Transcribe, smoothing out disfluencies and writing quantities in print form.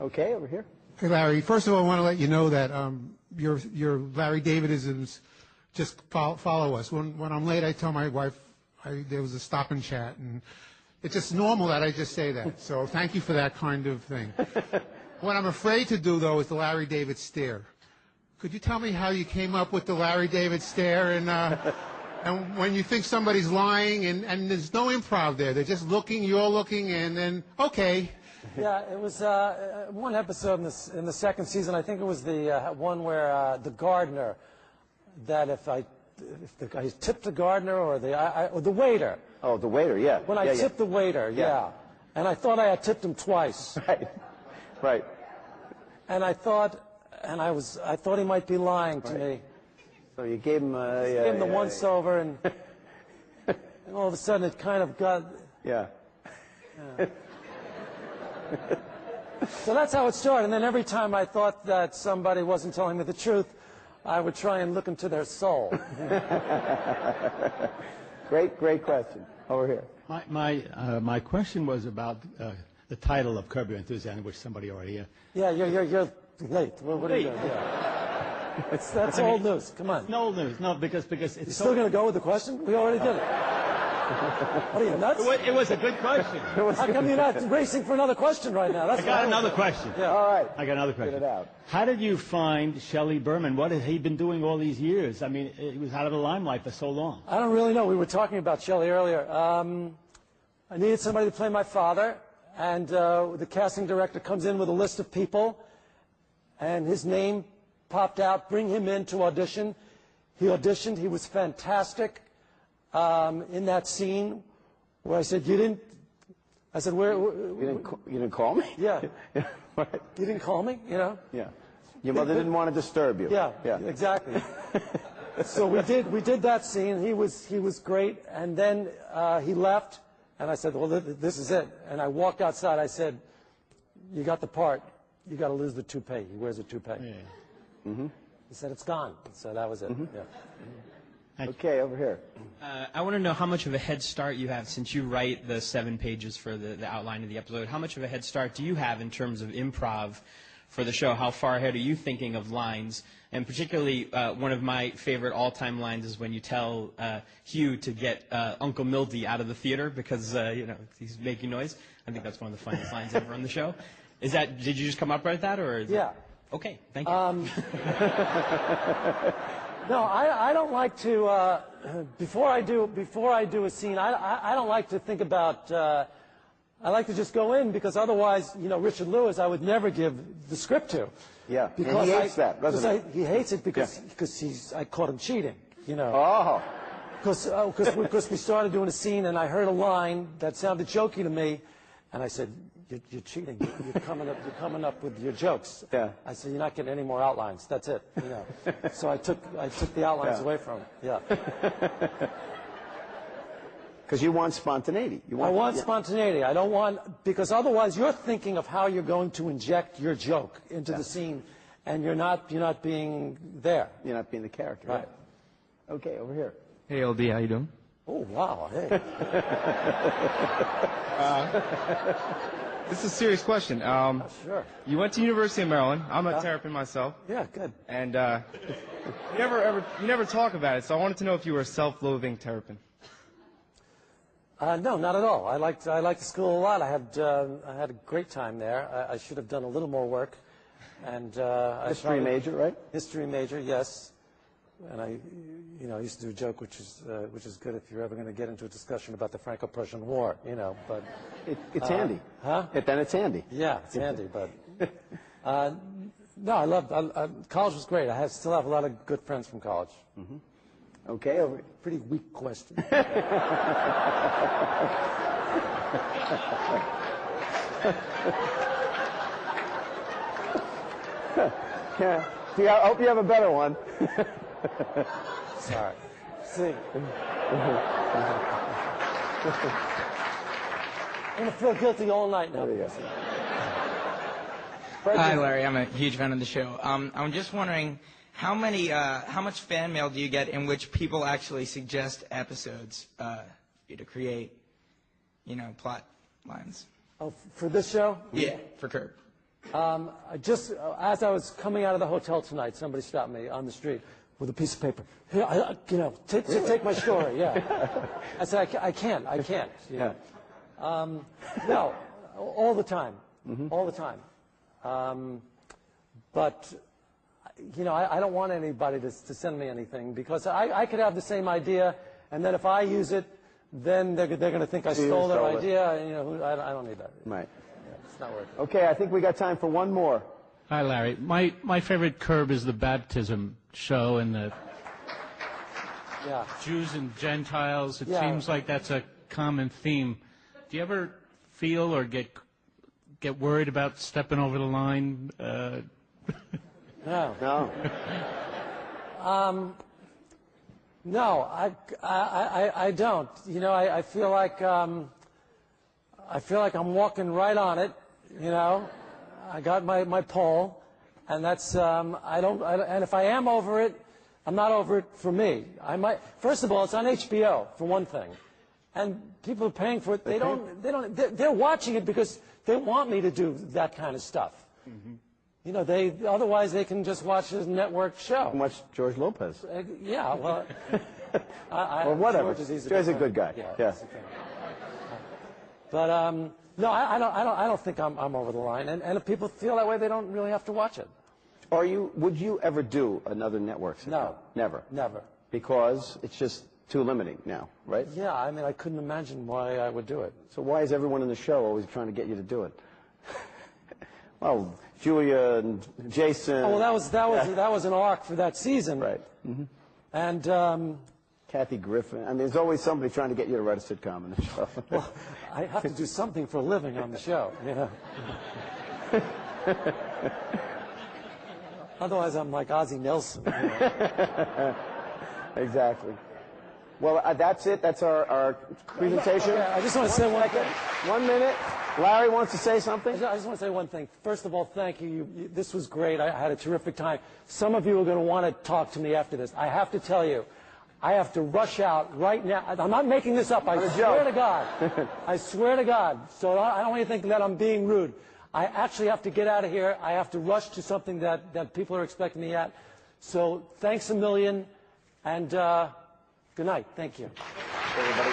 Okay, over here. Hey, Larry. First of all, I want to let you know that your Larry Davidisms just follow us. When I'm late, I tell my wife there was a stop and chat, and it's just normal that I just say that. So thank you for that kind of thing. What I'm afraid to do, though, is the Larry David stare. Could you tell me how you came up with the Larry David stare and when you think somebody's lying and there's no improv there, they're just looking, you're looking, and then, okay. Yeah, it was one episode in the second season. I think it was the one where the gardener, that if I tipped the gardener or the waiter. Oh, the waiter, yeah. When I tipped the waiter, yeah. And I thought I had tipped him twice. Right. And I thought he might be lying to me. So you gave him the once over, and all of a sudden it kind of got. Yeah. So that's how it started. And then every time I thought that somebody wasn't telling me the truth, I would try and look into their soul. Great question. Over here. My question was about the title of Curb Your Enthusiasm, which somebody already. Yeah, you're late. What are you doing? Yeah. That's old news. Come on. No old news. No, because it's. You're still going to go with the question? We already did it. What are you, nuts? It was a good question. How come you're not racing for another question right now? I got another question. Yeah. All right. I got another question. Get it out. How did you find Shelley Berman? What had he been doing all these years? I mean, he was out of the limelight for so long. I don't really know. We were talking about Shelley earlier. I needed somebody to play my father, and the casting director comes in with a list of people, and his name popped out. Bring him in to audition. He auditioned. He was fantastic. In that scene where I said, you didn't, I said, You didn't call me? Yeah. Right. You didn't call me, you know? Yeah. Your mother didn't want to disturb you. Yeah. Exactly. So we did that scene. He was great. And then he left, and I said, well, this is it. And I walked outside. I said, you got the part. You got to lose the toupee. He wears a toupee. Yeah. Mm-hmm. He said, it's gone. So that was it. Mm-hmm. Yeah. Okay, over here. I want to know how much of a head start you have, since you write the 7 pages for the outline of the episode. How much of a head start do you have in terms of improv for the show? How far ahead are you thinking of lines? And particularly, one of my favorite all-time lines is when you tell Hugh to get Uncle Milty out of the theater because he's making noise. I think that's one of the funniest lines ever on the show. Did you just come up with that, or? Yeah. Okay, thank you. No, I don't like to. Before I do a scene, I don't like to think about. I like to just go in, because otherwise, Richard Lewis, I would never give the script to. Yeah, because and he hates that, doesn't he? He hates it because I caught him cheating. Oh. Because we started doing a scene, and I heard a line that sounded jokey to me, and I said, You're cheating. You're coming up with your jokes. Yeah. I said, you're not getting any more outlines. That's it. So I took the outlines away from him. Yeah. Because you want spontaneity. I want spontaneity. I don't want, because otherwise you're thinking of how you're going to inject your joke into the scene, and you're not being there. You're not being the character. Right. Okay, over here. Hey, LD, how you doing? Oh, wow. Hey. This is a serious question. Sure. You went to University of Maryland. I'm a Terrapin myself. Yeah, good. And you never talk about it, so I wanted to know if you were a self-loathing Terrapin. No, not at all. I liked the school a lot. I had a great time there. I should have done a little more work. And history major, right? History major, yes. And I used to do a joke, which is good if you're ever going to get into a discussion about the Franco-Prussian War, But it's handy. Huh? Then it's handy. Yeah, it's handy. But no, I loved. College was great. I still have a lot of good friends from college. Mm-hmm. Okay, over. Pretty weak question. Yeah. See, I hope you have a better one. Sorry. See. I'm going to feel guilty all night now. Hi, Larry. I'm a huge fan of the show. I'm just wondering, how much fan mail do you get in which people actually suggest episodes for you to create, plot lines? Oh, for this show? Yeah, for Curb. As I was coming out of the hotel tonight, somebody stopped me on the street with a piece of paper. Here, take my story. Yeah. I said, I can't. You know. No, all the time, all the time. But you know, I don't want anybody to send me anything, because I could have the same idea, and then if I use it, then they're going to think I stole their idea. And, you know, I don't need that. Right. Yeah, it's not worth it. Okay, I think we got time for one more. Hi, Larry. My favorite curb is the baptism show and the Jews and Gentiles. It seems like that's a common theme. Do you ever feel or get worried about stepping over the line? No. No, I don't. You know, I feel like I'm walking right on it. You know, I got my pole, and that's and if I am over it, I'm not over it for me. First of all, it's on HBO for one thing, and people are paying for it. They're watching it because they want me to do that kind of stuff. Mm-hmm. You know, otherwise they can just watch his network show. And watch George Lopez. Yeah, well, or whatever. George's a good guy. Yeah. But no, I don't think I'm over the line. And if people feel that way, they don't really have to watch it. Would you ever do another network sitcom? No. Never. Never. Because it's just too limiting now, right? Yeah, I mean, I couldn't imagine why I would do it. So why is everyone in the show always trying to get you to do it? Well, Julia and Jason. Oh, well, that was an arc for that season. Right. Mm-hmm. And Kathy Griffin. I mean, there's always somebody trying to get you to write a sitcom in the show. Well, I have to do something for a living on the show, you know. Otherwise, I'm like Ozzie Nelson. You know? Exactly. Well, that's it. That's our presentation. Okay, I just want to say one thing. 1 minute. Larry wants to say something. I just want to say one thing. First of all, thank you. This was great. I had a terrific time. Some of you are going to want to talk to me after this. I have to tell you, I have to rush out right now. I'm not making this up. I swear to God. I swear to God. So I don't want you to think that I'm being rude. I actually have to get out of here. I have to rush to something that people are expecting me at. So thanks a million, and good night. Thank you. Everybody.